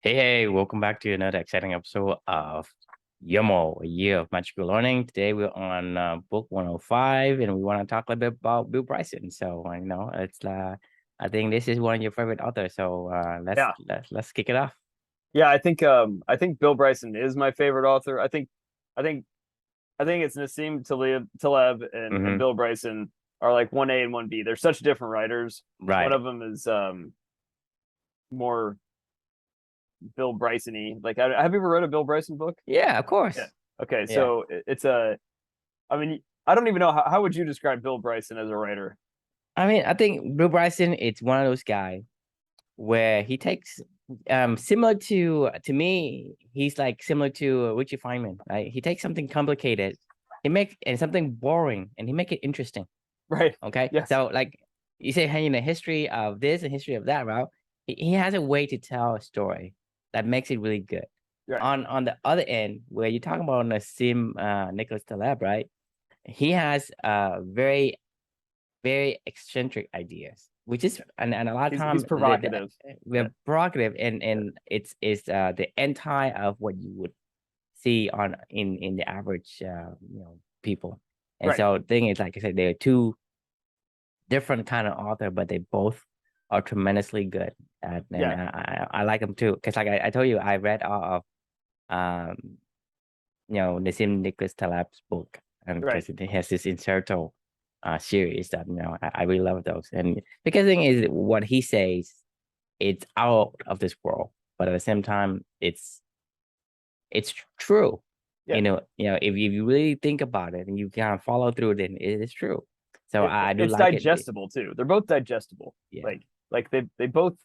Hey, welcome back to another exciting episode of YOML, a year of magical learning. Today we're on book 105, and we want to talk a little bit about Bill Bryson. So, I think this is one of your favorite authors. So, Yeah. let's kick it off. Yeah, I think Bill Bryson is my favorite author. I think I think it's Taleb and Mm-hmm. Bill Bryson are like 1A and 1B. They're such different writers. One Right. of them is more Bill Bryson-y. Like have you ever read a Bill Bryson book? Yeah, of Yeah. course. Okay, Yeah. so it's a I mean, I don't even know how would you describe Bill Bryson as a writer? I mean, I think Bill Bryson, it's one of those guys where he takes similar to me, he's like similar to Richie Feynman, right? He takes something complicated, he make and something boring, and he make it interesting. Right. Okay, Yes. so like you say, hey, in the history of this and history of that, right? He has a way to tell a story that makes it really good. Right. On the other end, where you're talking about Nassim Nicholas Taleb, right? He has very eccentric ideas, which is and a lot of He's time provocative. Yeah. we're provocative, and Yeah. it's the anti of what you would see on in the average people. And Right. so the thing is, like I said, they're two different kind of author, but they both are tremendously good. And Yeah. I like them too, because like I told you, I read all of um Nassim Nicholas Taleb's book, and Right. because it has this Incerto series that I really love those. And because the thing is, what he says, it's out of this world, but at the same time, it's true. Yeah. If you really think about it and you kind of follow through, then it is true. So I do It's like it. digestible too. They're both digestible. Yeah. Like they both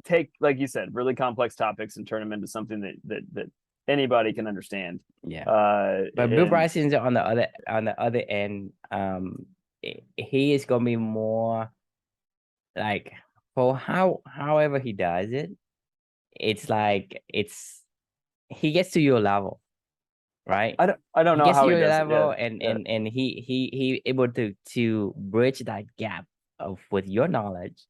take, like you said, really complex topics and turn them into something that anybody can understand. Yeah. But Bill And Bryson's on the other end. He is gonna be more like, for however he does it, it's like he gets to your level, right? I don't He know gets to how he your does it. Yeah. level, and Yeah. he able to bridge that gap of with your knowledge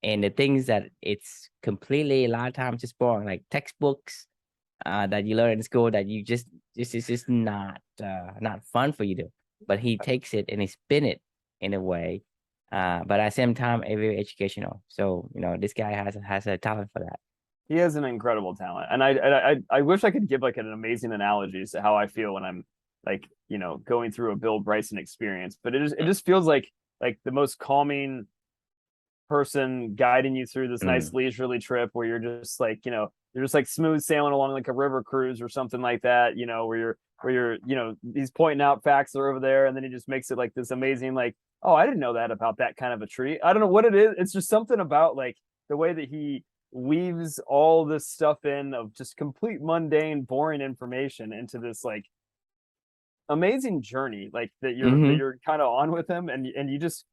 and the things that it's completely a lot of times just boring, like textbooks that you learn in school that you just this is just not fun for you to. But he takes it and he spin it in a way, but at the same time, a very educational. So this guy has a talent for that. He has an incredible talent. And I wish I could give like an amazing analogy as to how I feel when I'm like, going through a Bill Bryson experience. But it just feels like the most calming person guiding you through this nice Mm. leisurely trip where you're just like smooth sailing along like a river cruise or something like that, where you're he's pointing out facts that are over there, and then he just makes it like this amazing, like, oh, I didn't know that about that kind of a tree. I don't know what it is. It's just something about like the way that he weaves all this stuff in of just complete mundane, boring information into this like amazing journey, like that Hmm. you're kind of on with him, and you just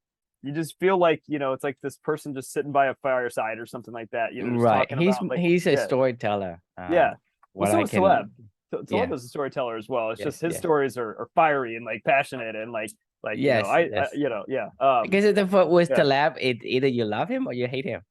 feel like it's like this person just sitting by a fireside or something like that, just Right. talking about like, He's a yeah, storyteller. yeah. Well, What so I is can. Taleb. Taleb Yeah. is a storyteller as well. It's just Yes. his Yeah. stories are fiery and like passionate and like Yes. I Yes. yeah Because the with yeah. Taleb, it either you love him or you hate him.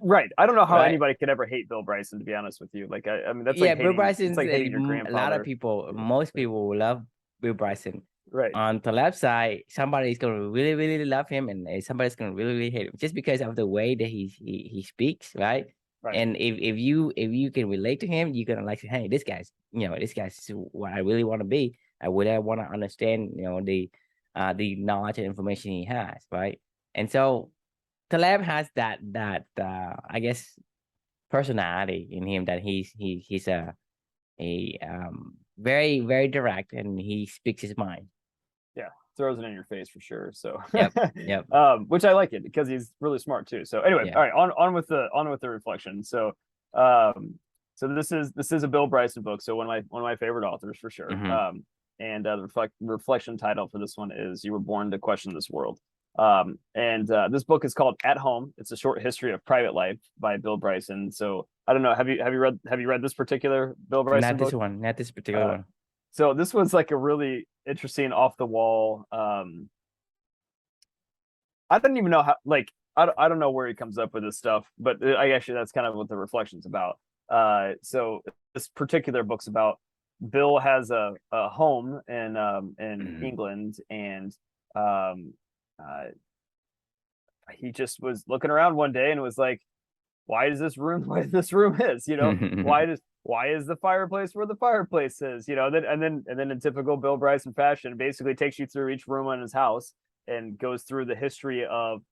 Right. I don't know how Right. anybody could ever hate Bill Bryson, to be honest with you. Like I mean that's like Yeah, Bill hating it's Bryson's like hating your a lot of grandfather. people, Yeah. most people will love Bill Bryson. Right. On the left side, somebody's gonna really, really love him, and somebody's gonna really, really hate him just because of the way that he speaks, right? Right. And if you can relate to him, you're gonna like, hey, this guy's what I really want to be. I really want to understand, the knowledge and information he has, right? And so Taleb has that I guess personality in him, that he's a very, very direct, and he speaks his mind. Yeah, throws it in your face for sure. So, Yep. Yep. which I like it because he's really smart too. So anyway, Yeah. all right, on with the reflection. So this is a Bill Bryson book. So one of my favorite authors for sure. Hmm. And the reflection title for this one is "You Were Born to Question This World." And this book is called At Home. It's a short history of private life by Bill Bryson. So I don't know. Have you read this particular Bill Bryson Not this book? one, not this particular Uh, one. so this was like a really interesting off the wall. I don't even know how, like, I don't know where he comes up with this stuff, but I actually that's kind of what the reflection's about. So this particular book's about Bill has a home in England, and um, uh, he just was looking around one day and was like, why is this room why this room is, why is the fireplace where the fireplace is, then in typical Bill Bryson fashion, basically takes you through each room in his house and goes through the history of,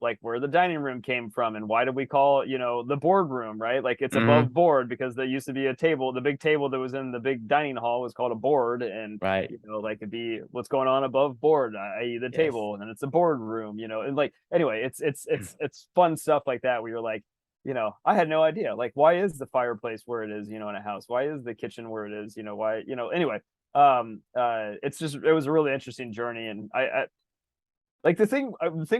like where the dining room came from and why did we call, the boardroom, right? Like it's above board because there used to be a table, the big table that was in the big dining hall was called a board, and Right. like it'd be what's going on above board, i.e. the Yes. table, and then it's a boardroom, and like anyway, it's fun stuff like that where you're like, I had no idea, like, why is the fireplace where it is, in a house? Why is the kitchen where it is? Why, anyway, it was a really interesting journey. And I like the thing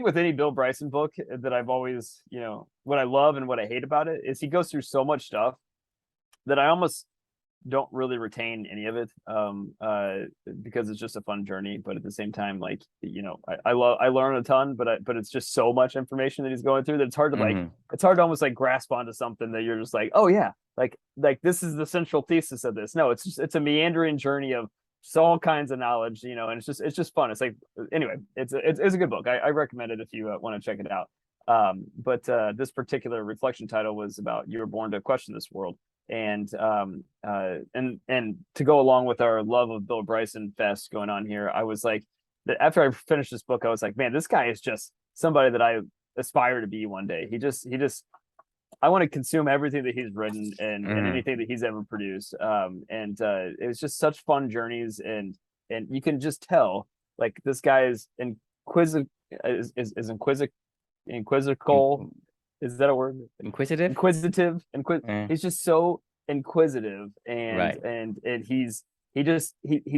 with any Bill Bryson book that I've always, what I love and what I hate about it is he goes through so much stuff that I almost don't really retain any of it, because it's just a fun journey. But at the same time, like, I learn a ton, but it's just so much information that he's going through that it's hard to like, it's hard to almost like grasp onto something that you're just like, oh yeah, like this is the central thesis of this. No, it's a meandering journey of just all kinds of knowledge, and it's just fun. It's like, anyway, it's a good book. I recommend it if you want to check it out. But this particular reflection title was about You Were Born to Question This World. And to go along with our love of Bill Bryson fest going on here, I was like, after I finished this book, I was like, man, this guy is just somebody that I aspire to be one day. He just I want to consume everything that he's written and anything that he's ever produced. It was just such fun journeys, and you can just tell like this guy is inquisical. Is that a word? Inquisitive. He's just so inquisitive, and Right. and he's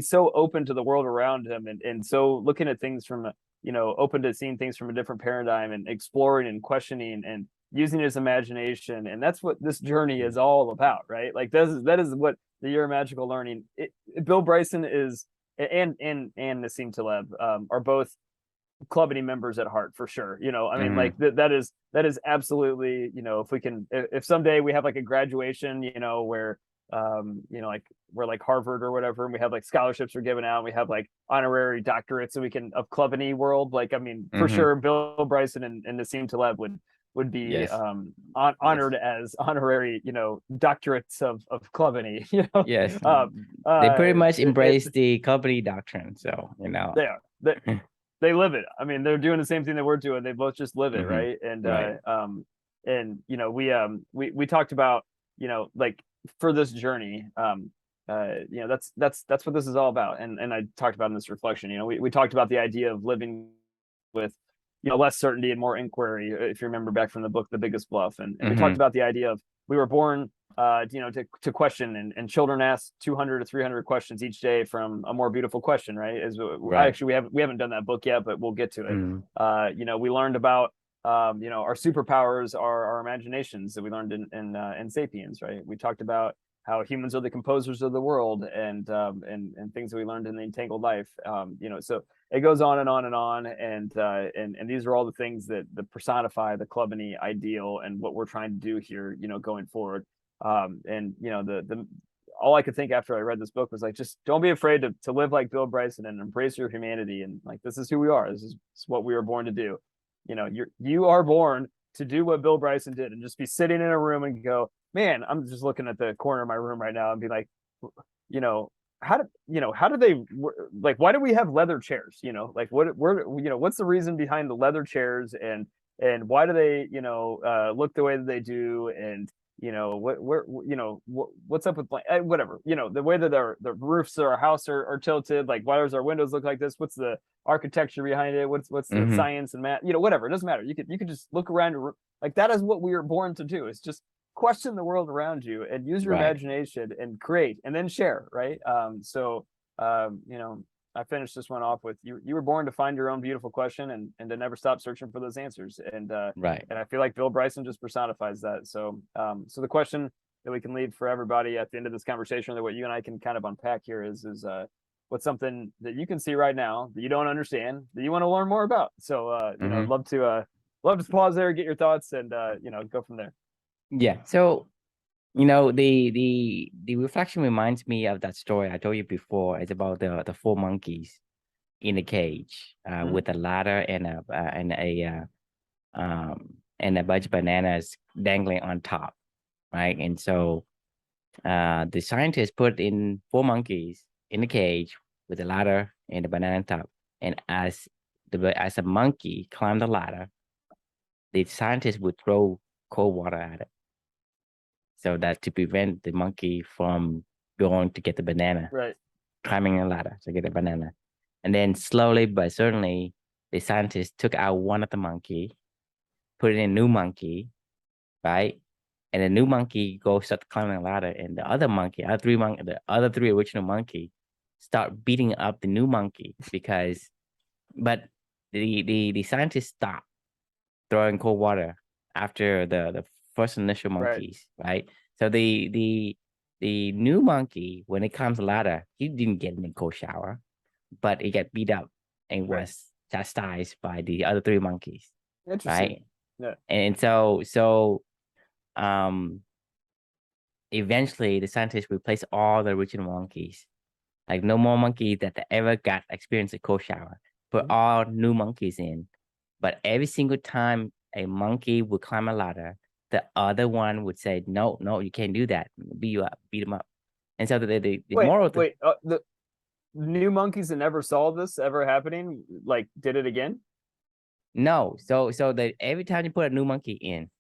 so open to the world around him, and so looking at things from open to seeing things from a different paradigm and exploring and questioning and using his imagination. And that's what this journey is all about, right? Like that is what the Year of Magical Learning. Bill Bryson is, and Nassim Taleb are both Clubany members at heart, for sure. I mean, like that is absolutely, if someday we have like a graduation, where like we're like Harvard or whatever, and we have like scholarships are given out, and we have like honorary doctorates, so we can, of Clubany world, like, I mean, for sure Bill Bryson and Nassim Taleb would be Yes. honored as honorary, doctorates of Clubany. Yes. They pretty much embrace the company doctrine, so they are. They live it. I mean, they're doing the same thing that we're doing. They both just live it, right? And Right. We talked about, like, for this journey, that's what this is all about. And I talked about in this reflection, we talked about the idea of living with, less certainty and more inquiry, if you remember back from the book The Biggest Bluff. And we talked about the idea of we were born to question, and children ask 200 to 300 questions each day from a more beautiful question, right? Right. Actually, we haven't done that book yet, but we'll get to it. We learned about our superpowers are our imaginations that we learned in Sapiens, right? We talked about how humans are the composers of the world, and things that we learned in the Entangled Life. So it goes on and on and on, and these are all the things that personify the Clubany ideal and what we're trying to do here, going forward. The all I could think after I read this book was like, just don't be afraid to live like Bill Bryson and embrace your humanity, and like, this is who we are. This is what we were born to do. You are born to do what Bill Bryson did, and just be sitting in a room and go, man, I'm just looking at the corner of my room right now and be like, how do they, like, why do we have leather chairs? Like, what's the reason behind the leather chairs, and why do they, look the way that they do? And what's up with whatever, the way that the roofs of our house are tilted, like, why does our windows look like this? What's the architecture behind it? What's the science and math? Whatever, it doesn't matter. You could just look around your, like, that is what we are born to do. It's just question the world around you and use your imagination and create, and then share, right? I finished this one off with you were born to find your own beautiful question, and to never stop searching for those answers. And I feel like Bill Bryson just personifies that. So the question that we can leave for everybody at the end of this conversation, that what you and I can kind of unpack here is what's something that you can see right now that you don't understand, that you want to learn more about. So I'd love to love to pause there, get your thoughts, and go from there. Yeah. So, the reflection reminds me of that story I told you before. It's about the four monkeys in a cage, Mhm. with a ladder and a bunch of bananas dangling on top, right? And so, the scientists put in four monkeys in a cage with a ladder and a banana on top. And as a monkey climbed the ladder, the scientists would throw cold water at it, so that to prevent the monkey from going to get the banana, Right. climbing a ladder to get a banana. And then slowly but certainly, the scientists took out one of the monkey, put in a new monkey, right? And the new monkey goes start climbing the ladder, and the other three original monkey start beating up the new monkey but the scientists stopped throwing cold water after the first initial Right. monkeys, right? So the new monkey, when it comes ladder, he didn't get any cold shower, but he got beat up and Right. was chastised by the other three monkeys, Interesting. right? Yeah. And so um eventually the scientists replaced all the original monkeys. Like no more monkeys that ever got experience a cold shower. Put Mhm. all new monkeys in. But every single time a monkey would climb a ladder, the other one would say, "No, no, you can't do that. Beat you up, beat them up." And so the Wait, moral, wait. The new monkeys that never saw this ever happening, like, did it again? no. So that every time you put a new monkey in,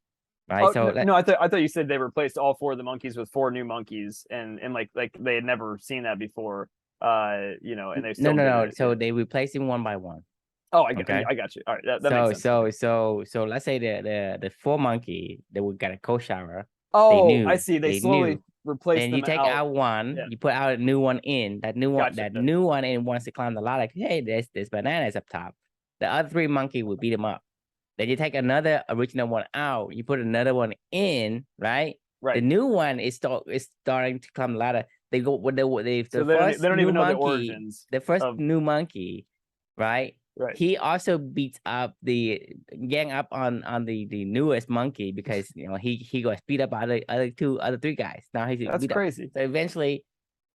right? Oh So no, I thought you said they replaced all four of the monkeys with four new monkeys, and like they had never seen that before. And they no, still no, did no. it. So Yeah. they replace him one by one. Oh, Okay. I got you. All right, that makes So sense. Okay. so so so let's say the four monkey that would get a cold shower, they Oh, I knew, see. They they slowly knew. replaced Then you them take out. out one, Yeah, you put out a new one in. gotcha. That new one in wants to climb the ladder. Like, hey, there's bananas up top. The other three monkey will beat him up. Then you take another original one out. You put another one in, right? The Right. new one is starting to climb the ladder. They go with So the first they don't new even know the monkey, origins the first of new monkey, right? right. He also beats up the gang up on the newest monkey because he got beat up by the other three guys. Now he's That's beat up. crazy. So eventually,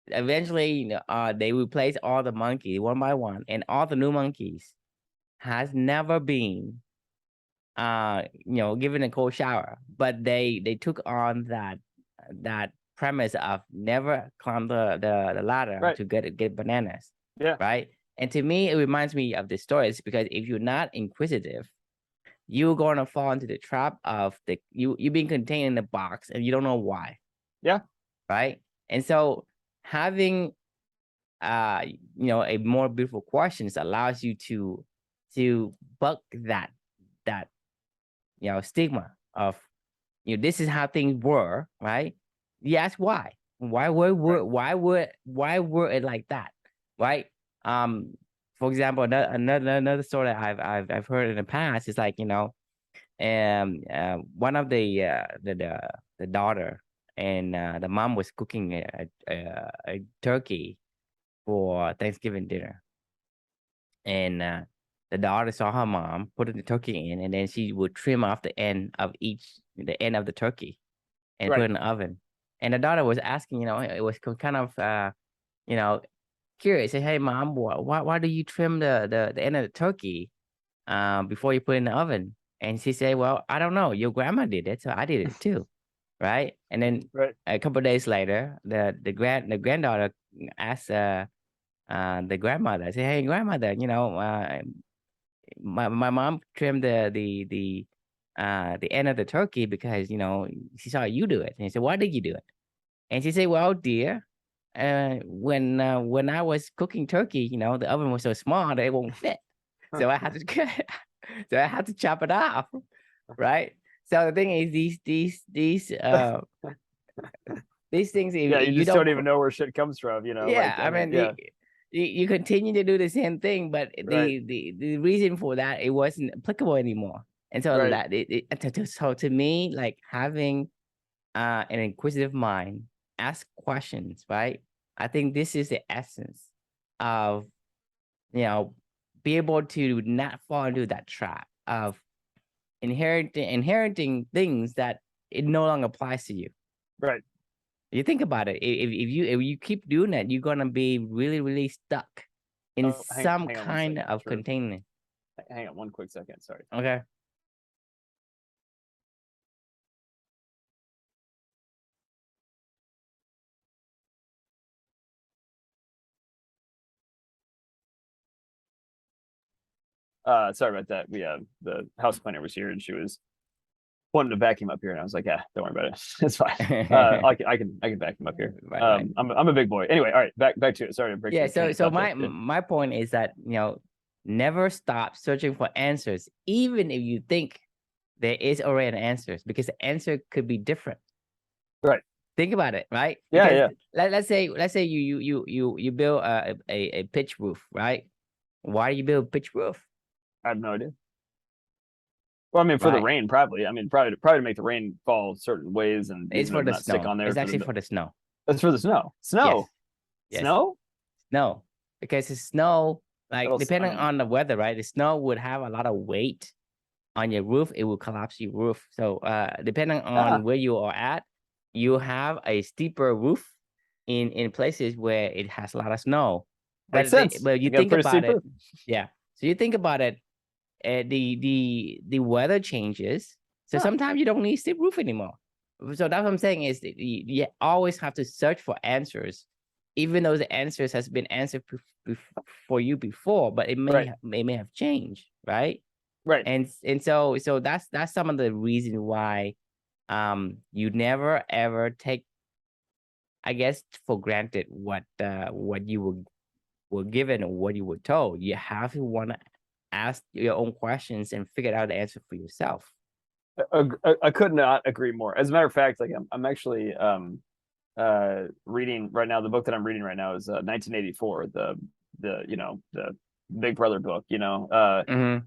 they replace all the monkeys one by one, and all the new monkeys has never been given a cold shower, but they took on that premise of never climb the ladder Right. to get bananas, Yeah. right? And to me, it reminds me of the stories because if you're not inquisitive, you're gonna fall into the trap of you being contained in a box and you don't know why, Yeah. right? And so having a more beautiful questions allows you to buck that stigma of this is how things were, right? You ask why. Right. Why were it like that? Right? Um, for example, another story that I've heard in the past is like, one of the daughter and the mom was cooking a turkey for Thanksgiving dinner. And the daughter saw her mom put the turkey in, and then she would trim off the end of the turkey and put Right. it in the oven. And the daughter was asking, it was kind of you know, curious. Say, hey mom, why do you trim the end of the turkey before you put it in the oven? And she said, well, I don't know. Your grandma did it, so I did it too. Right. And then Right. a couple of days later, the granddaughter asked the grandmother, I said, hey grandmother, my mom trimmed the end of the turkey because she saw you do it. And he said, why did you do it? And she said, well, dear, when I was cooking turkey, the oven was so small that it won't fit, so I had to so I had to chop it off, right? So the thing is, these things, if Yeah. You you just don't don't even know where shit comes from. yeah, Like, I I mean, mean, yeah. you continue to do the same thing, but Right. the reason for that, it wasn't applicable anymore. And so Right. to me, like having an inquisitive mind, ask questions, right? I think this is the essence of be able to not fall into that trap of inheriting things that it no longer applies to you. Right. You think about it. If you keep doing that, you're gonna be really, really stuck in some hang on one kind second. of Sure. containment. Hang on one quick second. Sorry. Okay. Sorry about that. We the house cleaner was here and she was wanting to vacuum up here, and I was like, yeah, don't worry about it. It's fine. I can vacuum up here. Right. I'm a big boy. Anyway, all right, back to it. Sorry to break Yeah. the train So of thought there. my point is that never stop searching for answers, even if you think there is already an answer, because the answer could be different. Right. Think about it, right? Yeah, Because yeah. let's say you build a pitch roof, right? Why do you build a pitch roof? I have no idea. Well, I mean, for the Right? rain, probably. I mean, probably to make the rain fall certain ways and It's for the not stick snow. on there. It's actually for the snow. That's for the snow. Yes. Yes. Snow. Snow. Because the snow, like depending I mean, on the weather, right? The snow would have a lot of weight on your roof. It will collapse your roof. So depending on where you are at, you have a steeper roof in places where it has a lot of snow. makes sense. But you think about it, yeah. So you think about it, the weather changes. So sometimes you don't need steep roof anymore. So that's what I'm saying is that you always have to search for answers, even though the answers has been answered for you before, but it may have changed, right? Right. And so that's some of the reason why you never ever take, I guess, for granted what you were given or what you were told. You have to want to ask your own questions and figure out the answer for yourself. I could not agree more. As a matter of fact, like I'm actually reading right now. The book that I'm reading right now is 1984, the the Big Brother book, and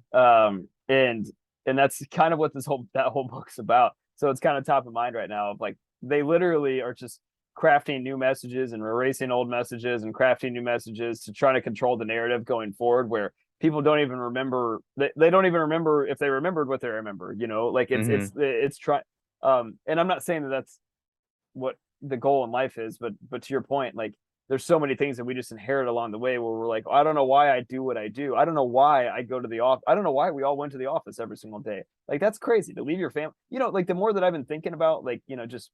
that's kind of what that whole book's about. So it's kind of top of mind right now. Of like they literally are just crafting new messages and erasing old messages and crafting new messages to try to control the narrative going forward, where people don't even remember, they don't even remember if they remembered what they remember, like it's try and I'm not saying that that's what the goal in life is, but to your point, like there's so many things that we just inherit along the way where we're like, I don't know why I do what I do. I don't know why I go to the office. I don't know why we all went to the office every single day. Like that's crazy to leave your family. Like the more that I've been thinking about, like, just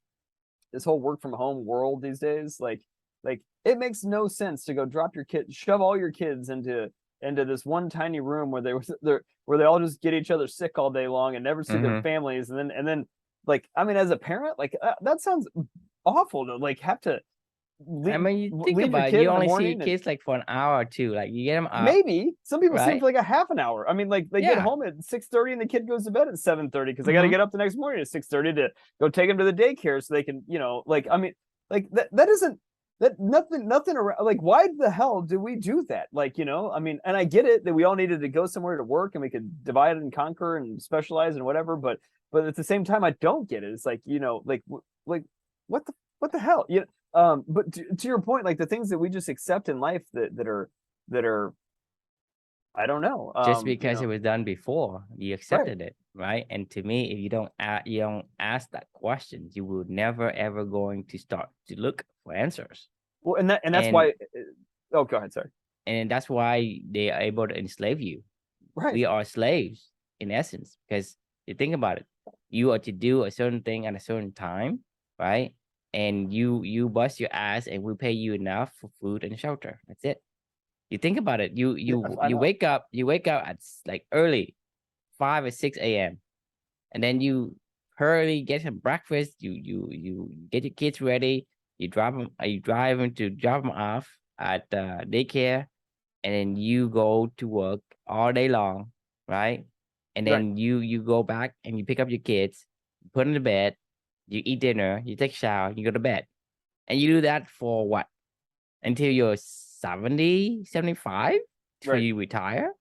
this whole work from home world these days, like it makes no sense to go drop your kid, shove all your kids into this one tiny room where they all just get each other sick all day long and never see their families, and then like, I mean, as a parent, like that sounds awful to like have to I mean, you think leave your about it, kid you in the only see morning your kids like for an hour or two. Like you get them up, maybe some people see them right? for like a half an hour. I mean, like they get home at 6:30 and the kid goes to bed at 7:30 because they got to get up the next morning at 6:30 to go take them to the daycare so they can, like, I mean, like that isn't that nothing around. Like, why the hell do we do that? Like, I mean, and I get it that we all needed to go somewhere to work and we could divide and conquer and specialize and whatever, but at the same time, I don't get it. It's like, like what the hell? But to your point, like the things that we just accept in life that are, I don't know. Just because it was done before, you right. accepted it, right? And to me, if you don't ask that question, you will never ever going to start to look for answers. Well, and that's why. Oh, go ahead. Sorry. And that's why they are able to enslave you. Right. We are slaves in essence, because you think about it, you are to do a certain thing at a certain time, right? And you bust your ass, and we pay you enough for food and shelter. That's it. You think about it. You wake up. You wake up at like early, 5 or 6 a.m. and then you hurry get some breakfast. You get your kids ready. You drop them. You drive them to drop them off at daycare, and then you go to work all day long, right? And then you go back and you pick up your kids, put them to bed, you eat dinner, you take a shower, you go to bed. And you do that for what? Until you're 70, 75? Till you retire?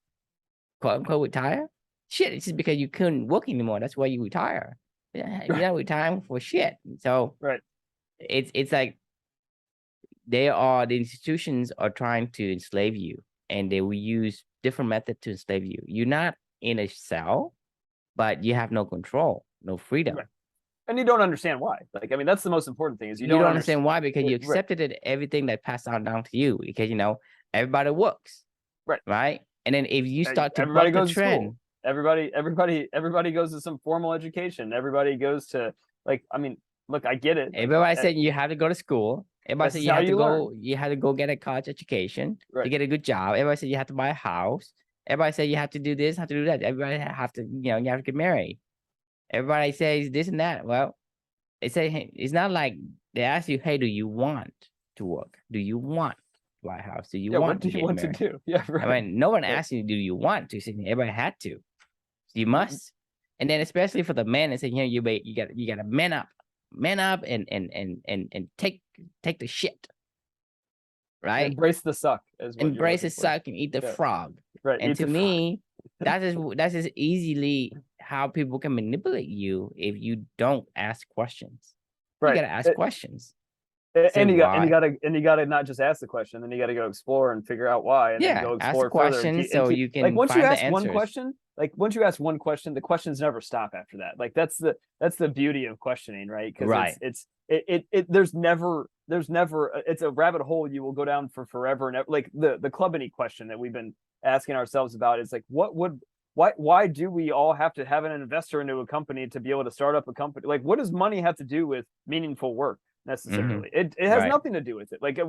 Quote unquote retire? Shit, it's just because you couldn't work anymore. That's why you retire. Yeah, you're not retiring for shit. So it's like the institutions are trying to enslave you, and they will use different methods to enslave you. You're not in a cell, but you have no control, no freedom. Right. And you don't understand why. Like, I mean, that's the most important thing is You don't understand why, because you right. accepted it, everything that passed on down to you, because everybody works, Right. right? And then if you start to everybody buck the goes to school. trend, Everybody goes to some formal education. Everybody goes to, like, I mean, look, I get it. Like, everybody said you have to go to school. Everybody said that's how you learn. you had to go get a college education to Right. get a good job. Everybody said you have to buy a house. Everybody said you have to do this, have to do that. Everybody have to, you have to get married. Everybody says this and that. Well, they say, hey, it's not like they ask you, hey, do you want to work? Do you want to buy a house? Do you want what do to you get want married? to do? Yeah, right. I mean, no one Right. asked you, do you want to? So everybody had to. You must. And then especially for the men, it's saying, you gotta man up and take the shit. Right? Embrace the suck. Embrace the suck and eat the frog. Right. And to me, that's just easily how people can manipulate you if you don't ask questions. Right. You gotta ask questions. And you gotta not just ask the question, then you gotta go explore and figure out why, and then go explore ask questions so you can like once you find ask the one answers. question, the questions never stop after that. Like that's the beauty of questioning, right? Because there's never it's a rabbit hole you will go down for forever and ever. Like the club any question that we've been asking ourselves about is like, why do we all have to have an investor into a company to be able to start up a company? Like, what does money have to do with meaningful work necessarily? It has nothing to do with it. Like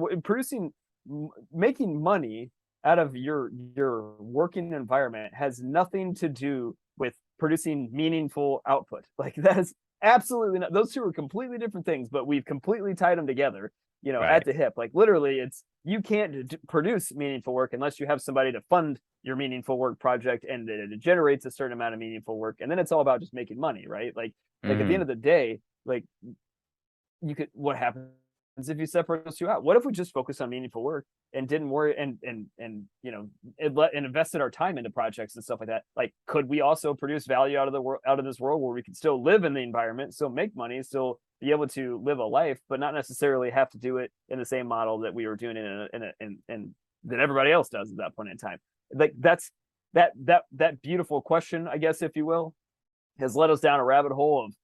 making money out of your working environment has nothing to do with producing meaningful output. Like that is absolutely not. Those two are completely different things, but we've completely tied them together, at the hip. Like literally, you can't produce meaningful work unless you have somebody to fund your meaningful work project, and it generates a certain amount of meaningful work, and then it's all about just making money, right? Like at the end of the day, like what happens if you separate those two out? What if we just focus on meaningful work and didn't worry and invested our time into projects and stuff like that? Like, could we also produce value out of this world where we can still live in the environment, still make money, still be able to live a life, but not necessarily have to do it in the same model that we were doing in that everybody else does at that point in time? Like that's that beautiful question, I guess, if you will, has led us down a rabbit hole of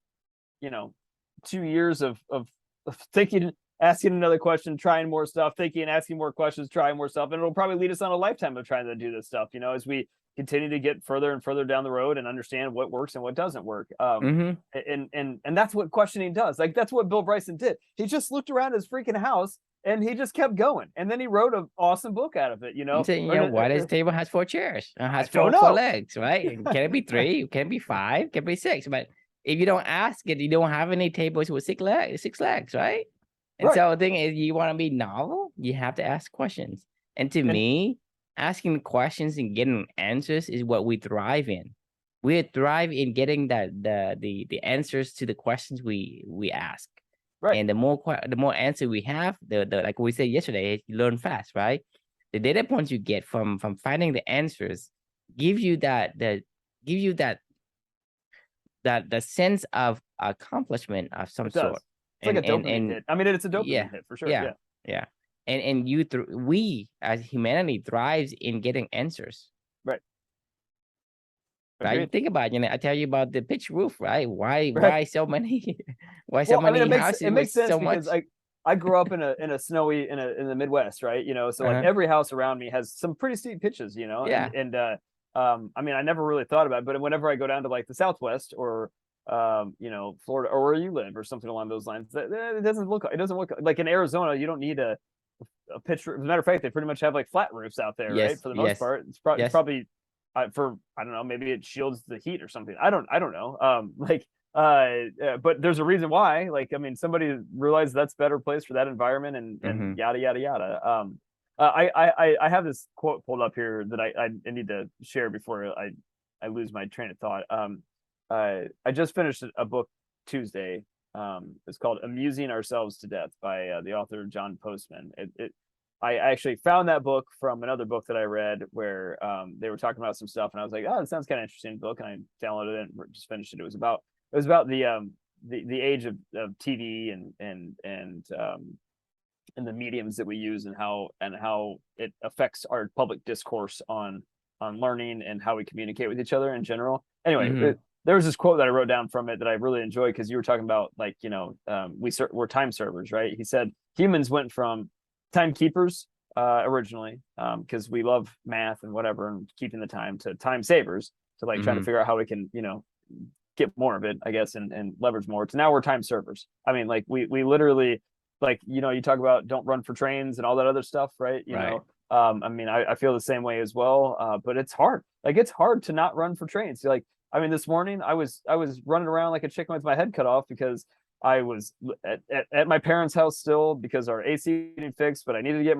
2 years of thinking, asking another question, trying more stuff, thinking, asking more questions, trying more stuff, and it'll probably lead us on a lifetime of trying to do this stuff, as we continue to get further and further down the road and understand what works and what doesn't work. And that's what questioning does. Like that's what Bill Bryson did. He just looked around his freaking house and he just kept going, and then he wrote an awesome book out of it. Why this table has 4 chairs? Has four legs, right? Can it be 3? Can it be 5? Can it be 6? But if you don't ask it, you don't have any tables with 6 legs, right? And so the thing is, you want to be novel, you have to ask questions. And to me, asking questions and getting answers is what we thrive in. We thrive in getting the answers to the questions we ask. Right. And the more answer we have, the like we said yesterday, you learn fast, right? The data points you get from finding the answers give you that sense of accomplishment of some sort. It's like a dopamine hit. I mean, it's a dopamine hit for sure. Yeah. And we as humanity thrives in getting answers. Right. Right. Think about I tell you about the pitch roof, right? Why so many houses? It makes sense because I grew up in a snowy in the Midwest, right? So like every house around me has some pretty steep pitches, and I mean, I never really thought about it, but whenever I go down to like the Southwest or Florida or where you live or something along those lines, it doesn't look like in Arizona. You don't need a pitch roof. As a matter of fact, they pretty much have like flat roofs out there, right? For the most part, it's probably for, I don't know, maybe it shields the heat or something. I don't know. But there's a reason why. Like, I mean, somebody realized that's a better place for that environment, and yada yada yada. I have this quote pulled up here that I need to share before I lose my train of thought. I just finished a book Tuesday. It's called "Amusing Ourselves to Death" by the author John Postman. I actually found that book from another book that I read where they were talking about some stuff, and I was like, oh, it sounds kind of interesting book, and I downloaded it and just finished it. It was about the age of TV and the mediums that we use, and how it affects our public discourse on learning and how we communicate with each other in general. Anyway, there was this quote that I wrote down from it that I really enjoyed, because you were talking about, like, we're time servers, right? He said humans went from timekeepers originally, because we love math and whatever and keeping the time, to time savers, to like trying to figure out how we can, get more of it, I guess, and leverage more. To now we're time servers. I mean, like we literally, like, you talk about don't run for trains and all that other stuff, right? I mean, I feel the same way as well. But it's hard. Like, it's hard to not run for trains. Like, I mean, this morning I was running around like a chicken with my head cut off, because I was at my parents' house still, because our AC didn't fix, but I needed to get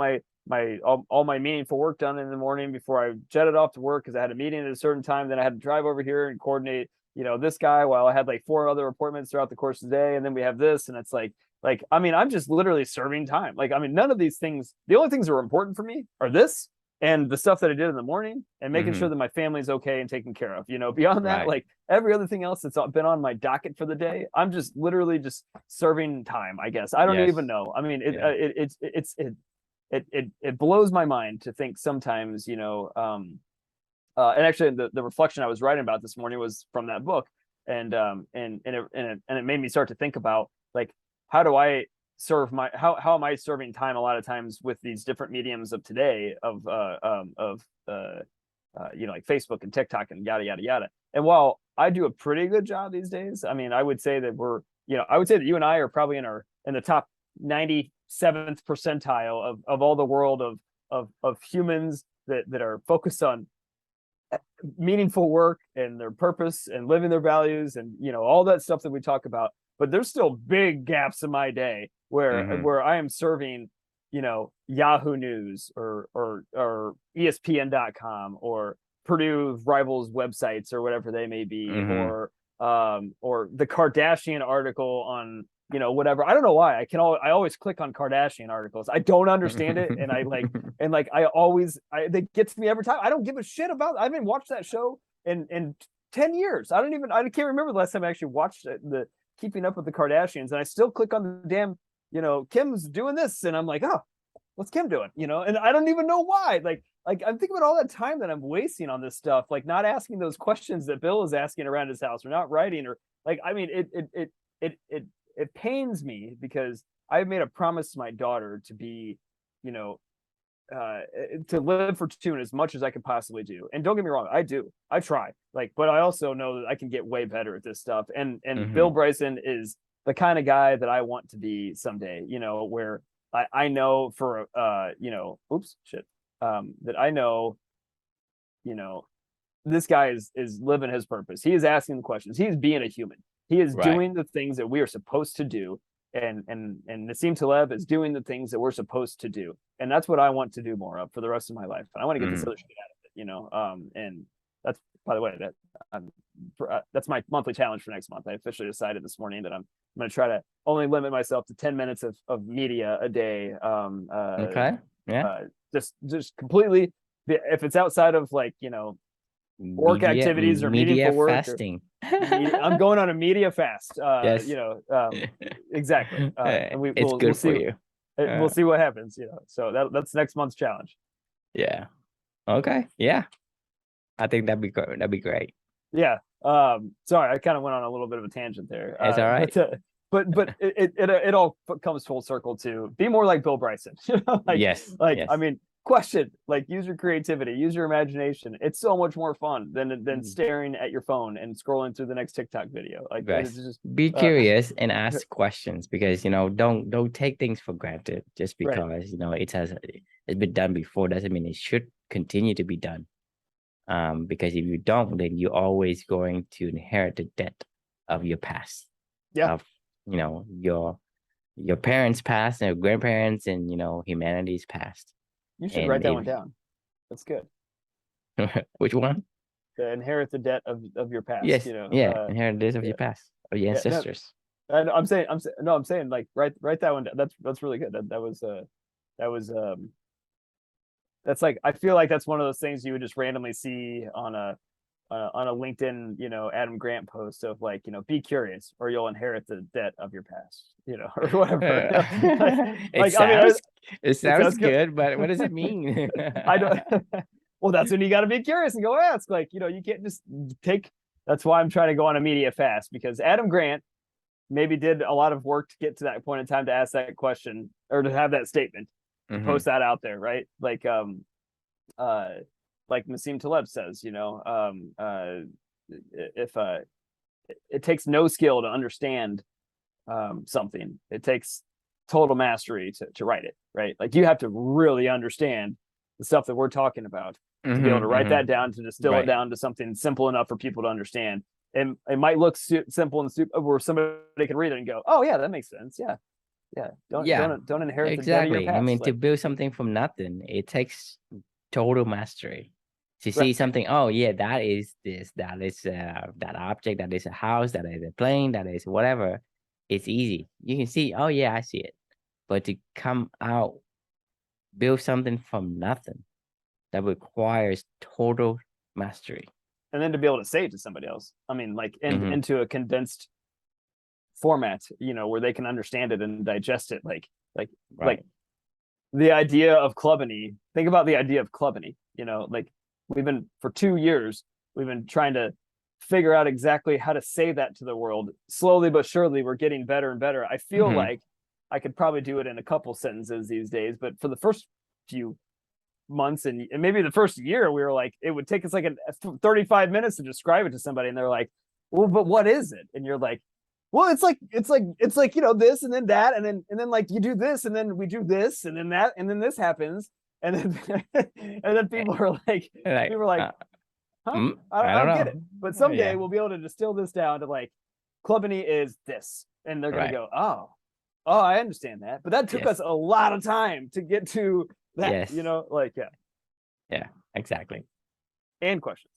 all my meaningful work done in the morning before I jetted off to work, because I had a meeting at a certain time. Then I had to drive over here and coordinate, this guy, while I had like 4 other appointments throughout the course of the day. And then we have this, and it's like, I mean, I'm just literally serving time. Like, I mean, none of these things, the only things that are important for me are this and the stuff that I did in the morning, and making sure that my family's okay and taken care of. Beyond that, like every other thing else that's been on my docket for the day, I'm just literally just serving time, I guess. I don't even know. I mean, it blows my mind to think sometimes, and actually the reflection I was writing about this morning was from that book. And it made me start to think about, like, how do I serve how am I serving time a lot of times with these different mediums of today, of like Facebook and TikTok and yada yada yada. And while I do a pretty good job these days, I mean, I would say that I would say that you and I are probably in the top 97th percentile of all the world of humans that are focused on meaningful work and their purpose and living their values, and all that stuff that we talk about. But there's still big gaps in my day where I am serving, Yahoo News or ESPN.com or Purdue rivals websites or whatever they may be, or the Kardashian article on, whatever. I don't know why I always click on Kardashian articles. I don't understand it, and they get to me every time. I don't give a shit about. I haven't watched that show in 10 years. I can't remember the last time I actually watched the Keeping Up with the Kardashians, and I still click on the damn, Kim's doing this, and I'm like, oh, what's Kim doing? And I don't even know why. Like I'm thinking about all that time that I'm wasting on this stuff, like not asking those questions that Bill is asking around his house, or not writing, or like, I mean, it pains me, because I've made a promise to my daughter to be, to live for tune as much as I can possibly do. And don't get me wrong, I try, but I also know that I can get way better at this stuff. And Bill Bryson is the kind of guy that I want to be someday, where I know for, that I know, this guy is living his purpose. He is asking the questions. He is being a human. He is doing the things that we are supposed to do. And Nassim Taleb is doing the things that we're supposed to do. And that's what I want to do more of for the rest of my life. And I want to get this other shit out of it, and that's, by the way, that's my monthly challenge for next month. I officially decided this morning that I'm going to try to only limit myself to 10 minutes of media a day. Just completely, if it's outside of, like, work activities or meaningful work, fasting. I'm going on a media fast. Yes. Exactly. And we'll see. For you. We'll see what happens. So that's next month's challenge. Yeah. Okay. Yeah. I think that'd be good. That'd be great. Yeah. Sorry, I kind of went on a little bit of a tangent there. It's all right. But it all comes full circle to be more like Bill Bryson. Yes. I mean, question, like, use your creativity, use your imagination. It's so much more fun than staring at your phone and scrolling through the next TikTok video. Like, yes. It's just be curious and ask questions, because don't take things for granted just because it's been done before doesn't mean it should continue to be done. Because if you don't, then you're always going to inherit the debt of your past. Yeah. Of your parents' past and your grandparents and humanity's past. You should write that one down. That's good. Which one? To inherit the debt of your past. Yes. Inherit the debt of your past, of your ancestors. No, I'm saying like write that one down. That's really good. That was that's like, I feel like that's one of those things you would just randomly see on a LinkedIn, Adam Grant post of, like, be curious or you'll inherit the debt of your past, or whatever. It sounds good, but what does it mean? I don't. Well, that's when you got to be curious and go ask. Like, you can't just take That's why I'm trying to go on a media fast, because Adam Grant maybe did a lot of work to get to that point in time to ask that question or to have that statement, to post that out there, right? Like Nassim Taleb says, if it takes no skill to understand something, it takes total mastery to write it, right? Like you have to really understand the stuff that we're talking about to be able to write that down, to distill it down to something simple enough for people to understand. And it might look simple and stupid, where somebody can read it and go, "Oh yeah, that makes sense. Yeah, yeah." Don't inherit the debt of your Exactly. I past. mean, to Like, build something from nothing, it takes total mastery. To see right. something, oh yeah, that is this, that is that object, that is a house, that is a plane, that is whatever. It's easy. You can see, oh yeah, I see it. But to come out, build something from nothing, that requires total mastery. And then to be able to say it to somebody else. I mean, like into a condensed format, where they can understand it and digest it. Like the idea of Clubany. Think about the idea of Clubany. Like we've been for 2 years, we've been trying to figure out exactly how to say that to the world. Slowly but surely, we're getting better and better. I feel like I could probably do it in a couple sentences these days, but for the first few months and maybe the first year, we were like, it would take us like 35 minutes to describe it to somebody, and they're like, well, but what is it? And you're like, well, it's like this and then that, and then like you do this, and then we do this, and then that, and then this happens, and then and then people are like, huh? I don't get it. But someday we'll be able to distill this down to like, Clubany is this, and they're gonna go, oh, I understand that. But that took us a lot of time to get to that. Yeah, exactly. And questions.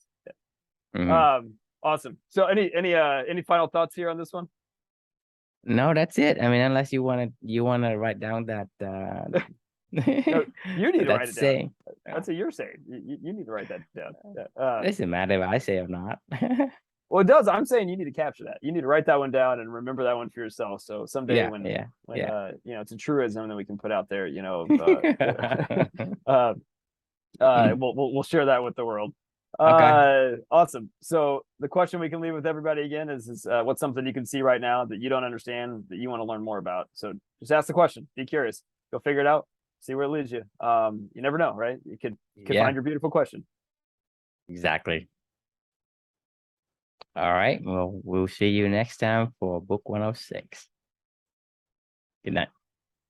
Awesome. So any final thoughts here on this one? No, that's it. I mean, unless you wanna write down that No, you need to write it down. saying. That's what you're saying. You need to write that down. Doesn't matter if I say or not. Well, it does. I'm saying you need to capture that. You need to write that one down and remember that one for yourself. So someday when it's a truism that we can put out there, we'll share that with the world. Awesome. So the question we can leave with everybody again is what's something you can see right now that you don't understand that you want to learn more about? So just ask the question. Be curious. Go figure it out. See where it leads you. You never know, right? You could find your beautiful question. Exactly. All right. Well, we'll see you next time for book 106. Good night.